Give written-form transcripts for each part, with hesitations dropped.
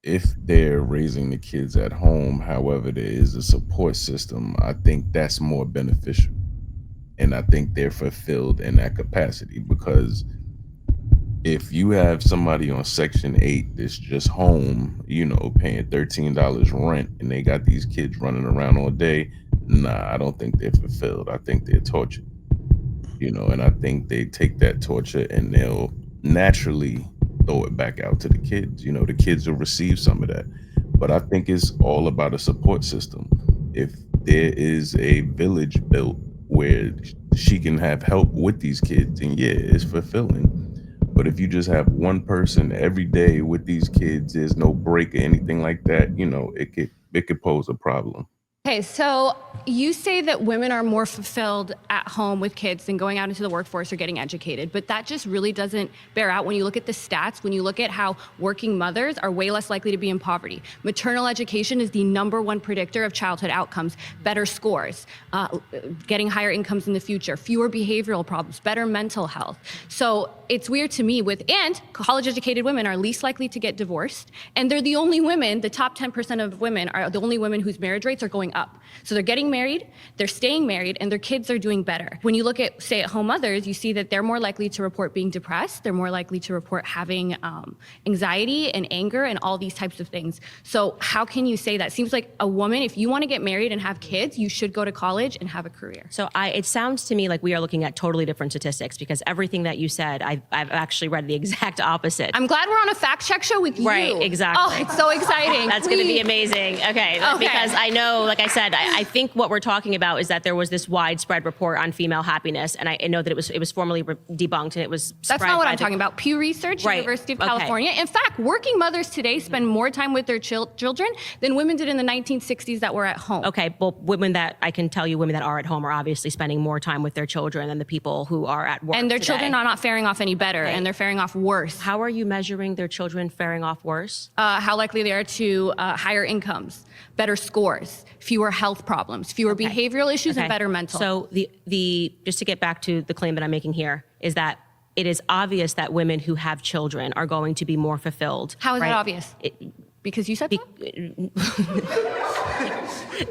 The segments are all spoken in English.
if they're raising the kids at home, however, there is a support system, I think that's more beneficial. And I think they're fulfilled in that capacity because if you have somebody on Section 8 that's just home, paying $13 rent and they got these kids running around all day, nah, I don't think they're fulfilled. I think they're tortured, and I think they take that torture and they'll naturally throw it back out to the kids. The kids will receive some of that. But I think it's all about a support system. If there is a village built where she can have help with these kids, and yeah, it's fulfilling. But if you just have one person every day with these kids, there's no break or anything like that, it could pose a problem. Okay, so you say that women are more fulfilled at home with kids than going out into the workforce or getting educated, but that just really doesn't bear out when you look at the stats, when you look at how working mothers are way less likely to be in poverty. Maternal education is the #1 predictor of childhood outcomes, better scores, getting higher incomes in the future, fewer behavioral problems, better mental health. So it's weird to me and college-educated women are least likely to get divorced, and they're the only women, the top 10% of women are the only women whose marriage rates are going up. So they're getting married, they're staying married, and their kids are doing better. When you look at stay-at-home mothers, you see that they're more likely to report being depressed, they're more likely to report having anxiety and anger and all these types of things. So how can you say that? Seems like a woman, if you want to get married and have kids, you should go to college and have a career. So it sounds to me like we are looking at totally different statistics because everything that you said, I've actually read the exact opposite. I'm glad we're on a fact check show with you. Right, exactly. Oh, it's so exciting. That's going to be amazing. Okay, because I know, like I said, I think what we're talking about is that there was this widespread report on female happiness, and I know that it was formally debunked, and it was spread. That's not what I'm talking about. Pew Research, right. University of California. In fact, working mothers today spend more time with their children than women did in the 1960s that were at home. Okay, well, women that are at home are obviously spending more time with their children than the people who are at work. And their today. children are not faring off any better, and they're faring off worse. How are you measuring their children faring off worse? How likely they are to higher incomes, better scores, fewer health problems, fewer behavioral issues, and better mental. So the just to get back to the claim that I'm making here is that it is obvious that women who have children are going to be more fulfilled. How is that obvious? Because you said so?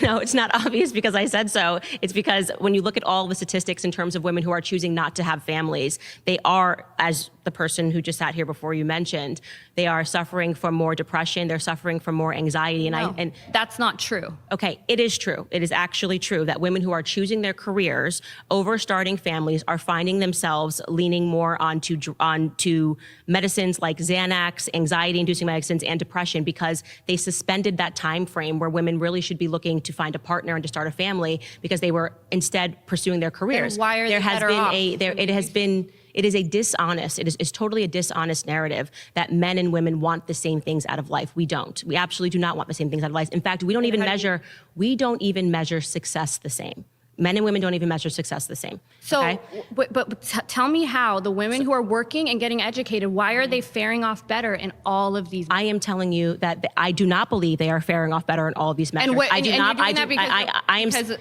No, it's not obvious because I said so. It's because when you look at all the statistics in terms of women who are choosing not to have families, they are, as the person who just sat here before you mentioned, they are suffering from more depression, they're suffering from more anxiety. And that's not true. Okay, it is true. It is actually true that women who are choosing their careers over starting families are finding themselves leaning more onto medicines like Xanax, anxiety-inducing medicines, and depression because they suspended that time frame where women really should be looking to find a partner and to start a family because they were instead pursuing their careers. And why are they better off? It is a dishonest, it is totally a dishonest narrative that men and women want the same things out of life. We don't. We absolutely do not want the same things out of life. In fact, we don't even measure success the same. Men and women don't even measure success the same. So, okay? but tell me how the women who are working and getting educated, why are they faring off better in all of these? I am telling you that I do not believe they are faring off better in all of these measures.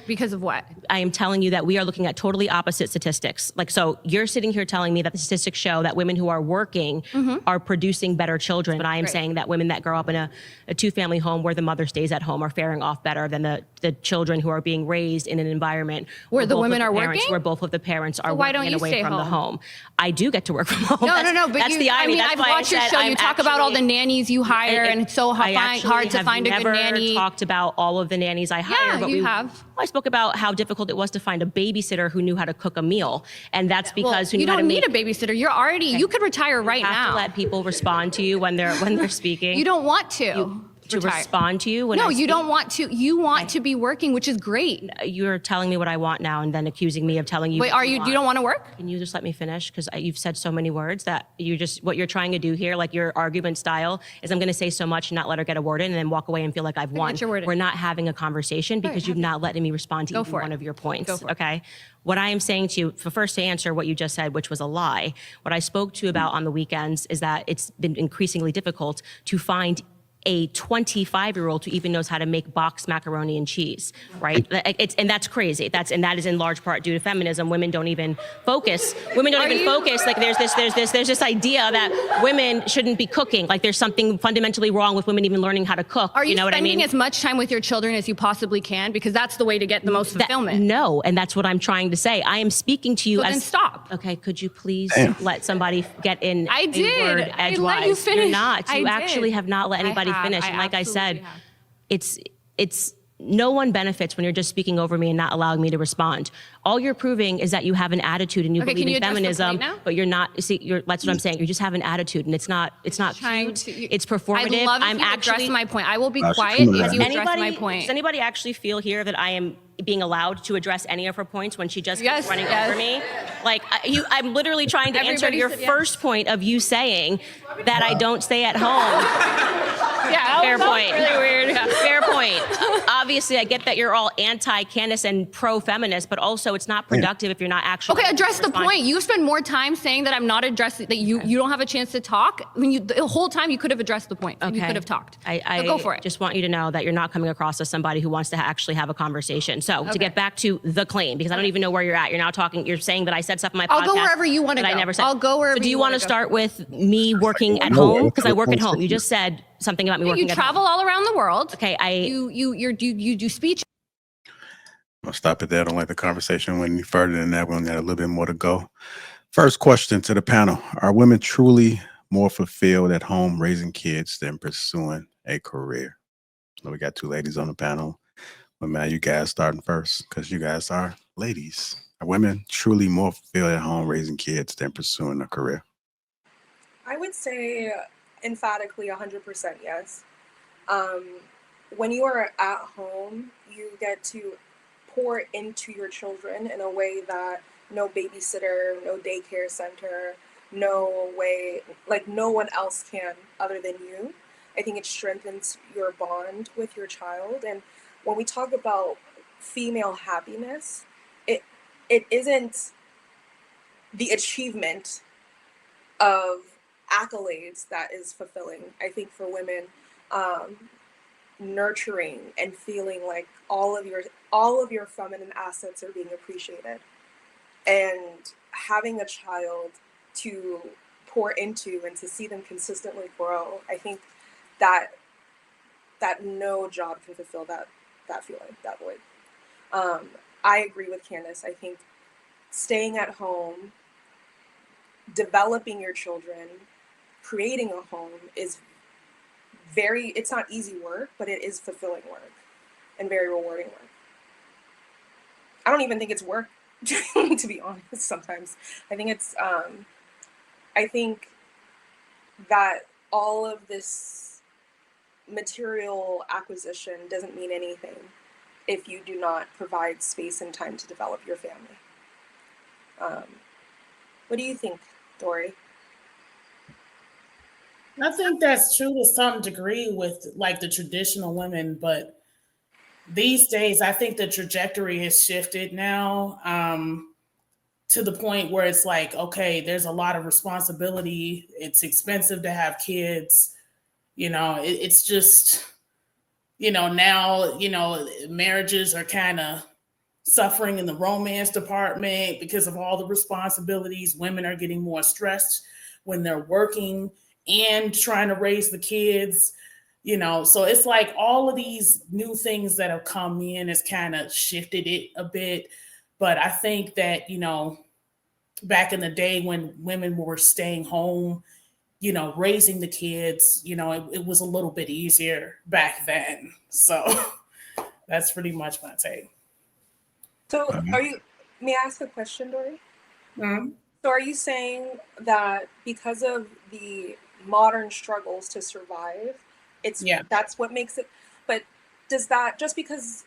Because of what? I am telling you that we are looking at totally opposite statistics. So you're sitting here telling me that the statistics show that women who are working are producing better children, but I am saying that women that grow up in a two-family home where the mother stays at home are faring off better than the children who are being raised in an environment where the women are working, where both of the parents are working and away from the home. I do get to work from home. No. But that's the irony. I've watched your show. You talk about all the nannies you hire, and it's so hard to find a good nanny. I never talked about all of the nannies I hire. Yeah, you have. I spoke about how difficult it was to find a babysitter who knew how to cook a meal, and that's because you don't need a babysitter. You could retire right now. You have to let people respond to you when they're speaking. You don't want to. To respond to you when I speak? You don't want to. You want to be working, which is great. You're telling me what I want now and then accusing me of telling you. Wait, you don't want to work? Can you just let me finish? Because you've said so many words that what you're trying to do here, like your argument style, is I'm going to say so much and not let her get a word in and then walk away and feel like I've won. We're not having a conversation because you've not letting me respond to even one of your points. Go for it. Okay? What I am saying to you, first to answer what you just said, which was a lie, what I spoke to you about on the weekends is that it's been increasingly difficult to find a 25-year-old who even knows how to make boxed macaroni and cheese, right? And that's crazy. And that is in large part due to feminism. Women don't even focus. Like there's this idea that women shouldn't be cooking. Like there's something fundamentally wrong with women even learning how to cook. Are you know spending what I mean? as much time with your children as you possibly can? Because that's the way to get the most fulfillment. No, and that's what I'm trying to say. I am speaking to you So as— then stop. Okay, could you please let somebody get in I a did. word I edgewise? let you finish. You're not. You I actually did. have not let anybody finish. And like I said, absolutely have. it's no one benefits when you're just speaking over me and not allowing me to respond. All you're proving is that you have an attitude and you Okay, believe can you in address the feminism, point now? but you're not. See, that's what I'm saying. You just have an attitude, and it's not cute. It's performative. I'd love if I'm you actually address my point. I will be she's quiet coming if back. you address my point. Does anybody actually feel here that I am being allowed to address any of her points when she just keeps Yes, running yes. over me? Like I'm literally trying to answer Everybody your said yes. first point of you saying that I don't stay at home. Yeah, Fair that was point. really weird. Yeah. Fair point. Obviously, I get that you're all anti-Candace and pro-feminist, but also it's not productive if you're not actually— Okay, address the responding. point. You spend more time saying that I'm not addressing, that you don't have a chance to talk. I mean, the whole time you could have addressed the point. You could have talked. I go for it. just want you to know that you're not coming across as somebody who wants to actually have a conversation. So to get back to the claim, because I don't even know where you're at. You're now talking, you're saying that I said stuff in my podcast. I'll go wherever you want to that go. I never said. I'll go wherever So do you you want wanna to go. start with me working at nowhere. home? Because I work at home. You Conversation. just said something about me working You at travel home. all around the world. Okay, You do speech. I'll stop it there. I don't like the conversation went any further than that. We only had a little bit more to go. First question to the panel. Are women truly more fulfilled at home raising kids than pursuing a career? So we got two ladies on the panel. But man, you guys starting first because you guys are ladies. Are women truly more fulfilled at home raising kids than pursuing a career? I would say emphatically 100% yes. When you are at home, you get to pour into your children in a way that no babysitter, no daycare center, no way, like no one else can other than you. I think it strengthens your bond with your child. And when we talk about female happiness, it isn't the achievement of accolades that is fulfilling. I think for women, nurturing and feeling like all of your feminine assets are being appreciated, and having a child to pour into and to see them consistently grow. I think that no job can fulfill that feeling, that void. I agree with Candace. I think staying at home, developing your children, creating a home is it's not easy work, but it is fulfilling work and very rewarding work. I don't even think it's work, to be honest, sometimes. I think it's, I think that all of this material acquisition doesn't mean anything if you do not provide space and time to develop your family. What do you think, Dory? I think that's true to some degree with like the traditional women, but these days I think the trajectory has shifted now to the point where it's like, okay, there's a lot of responsibility. It's expensive to have kids. It's just, now, marriages are kind of suffering in the romance department because of all the responsibilities. Women are getting more stressed when they're working and trying to raise the kids, so it's like all of these new things that have come in has kind of shifted it a bit. But I think that, back in the day when women were staying home, raising the kids, it was a little bit easier back then. So that's pretty much my take. So may I ask a question, Dory? Mm-hmm. So are you saying that because of the modern struggles to survive, that's what makes it, but does that, just because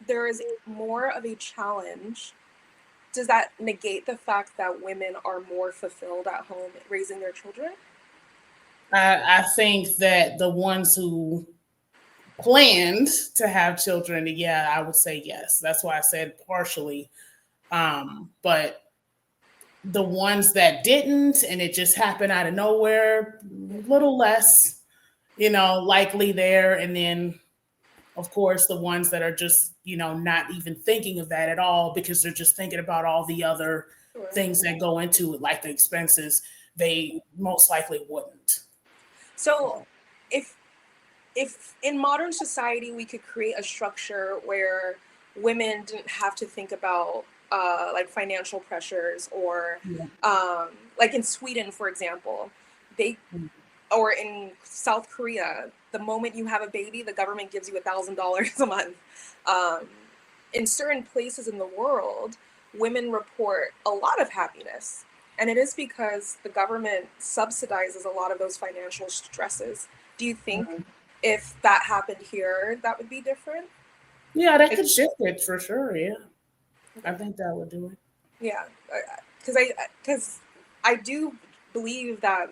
there is more of a challenge, does that negate the fact that women are more fulfilled at home raising their children? I think that the ones who planned to have children, I would say yes. That's why I said partially. But the ones that didn't, and it just happened out of nowhere, a little less, likely there. And then, of course, the ones that are just, not even thinking of that at all because they're just thinking about all the other Sure. things that go into it, like the expenses, they most likely wouldn't. So, if in modern society we could create a structure where women didn't have to think about like financial pressures or Yeah. like in Sweden, for example, they or in South Korea, the moment you have a baby, the government gives you $1,000 a month. Um, in certain places in the world, women report a lot of happiness. And it is because the government subsidizes a lot of those financial stresses. Do you think if that happened here, that would be different? Yeah, that If, could shift it for sure. Yeah, I okay. think that would do it. Yeah, because I do believe that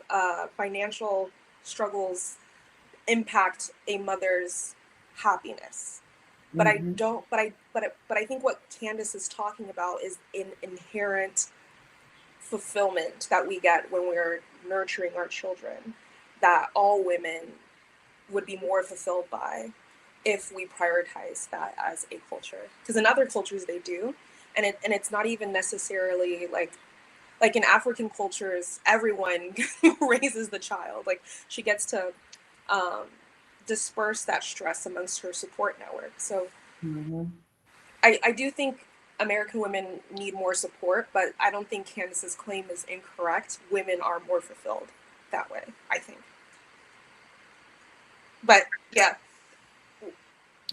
financial struggles impact a mother's happiness. But I Hmm. don't. But I think what Candace is talking about is an inherent fulfillment that we get when we're nurturing our children. That all women would be more fulfilled by if we prioritize that as a culture. Because in other cultures they do, and it's not even necessarily like in African cultures, everyone raises the child. Like she gets to um, disperse that stress amongst her support network. So Hmm. I do think American women need more support, but I don't think Candace's claim is incorrect. Women are more fulfilled that way, I think. But yeah,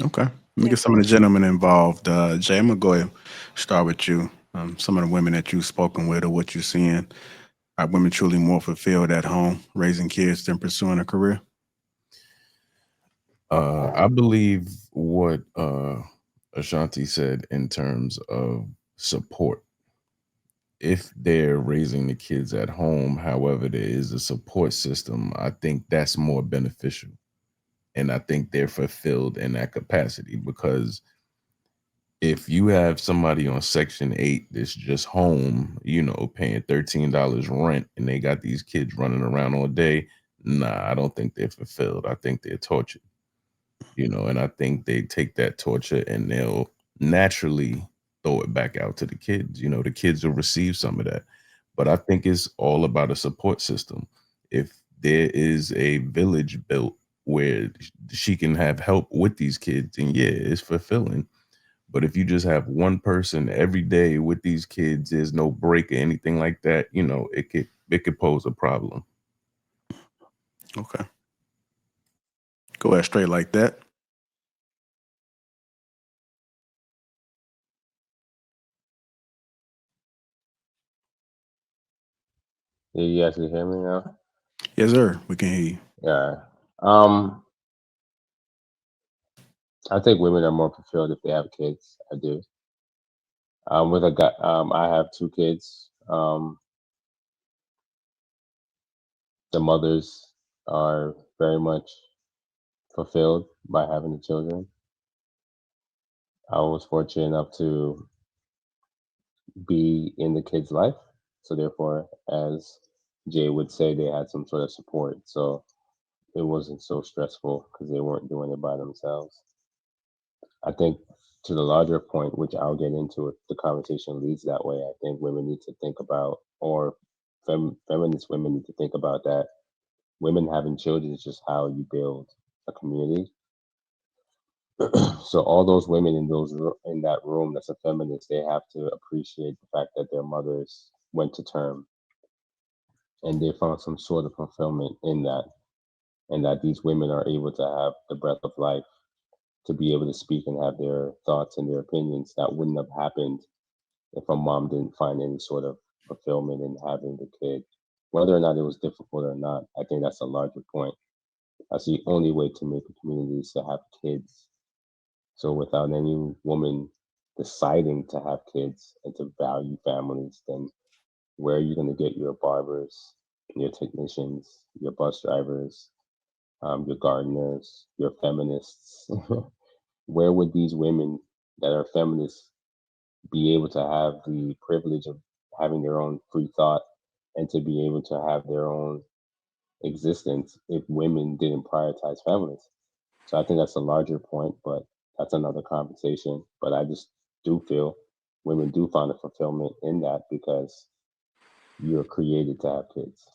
Okay. Let me yeah. get some of the gentlemen involved. Jay, I'm gonna go ahead and start with you. Some of the women that you've spoken with or what you're seeing. Are women truly more fulfilled at home raising kids than pursuing a career? I believe what Ashanti said in terms of support. If they're raising the kids at home, however, there is a support system, I think that's more beneficial. And I think they're fulfilled in that capacity because if you have somebody on Section 8 that's just home, paying $13 rent and they got these kids running around all day, nah, I don't think they're fulfilled. I think they're tortured, and I think they take that torture and they'll naturally throw it back out to the kids. The kids will receive some of that. But I think it's all about a support system. If there is a village built where she can have help with these kids, and yeah, it's fulfilling. But if you just have one person every day with these kids, there's no break or anything like that, it could pose a problem. Okay. Go ahead straight like that. Yeah, you actually hear me now? Yes, sir. We can hear you. Yeah. Um, I think women are more fulfilled if they have kids. I do. With a guy, I have two kids. The mothers are very much fulfilled by having the children. I was fortunate enough to be in the kid's life, so therefore, as Jay would say, they had some sort of support. So it wasn't so stressful because they weren't doing it by themselves. I think to the larger point, which I'll get into if the conversation leads that way, I think women need to think about, or feminist women need to think about that women having children is just how you build a community. So all those women in in that room that's a feminist, they have to appreciate the fact that their mothers went to term and they found some sort of fulfillment in that, and that these women are able to have the breath of life to be able to speak and have their thoughts and their opinions that wouldn't have happened if a mom didn't find any sort of fulfillment in having the kid. Whether or not it was difficult or not, I think that's a larger point. That's the only way to make a community is to have kids. So without any woman deciding to have kids and to value families, then where are you going to get your barbers, your technicians, your bus drivers, your gardeners, your feminists? Where would these women that are feminists be able to have the privilege of having their own free thought and to be able to have their own existence if women didn't prioritize families. So I think that's a larger point, but that's another conversation. But I just do feel women do find a fulfillment in that because you're created to have kids.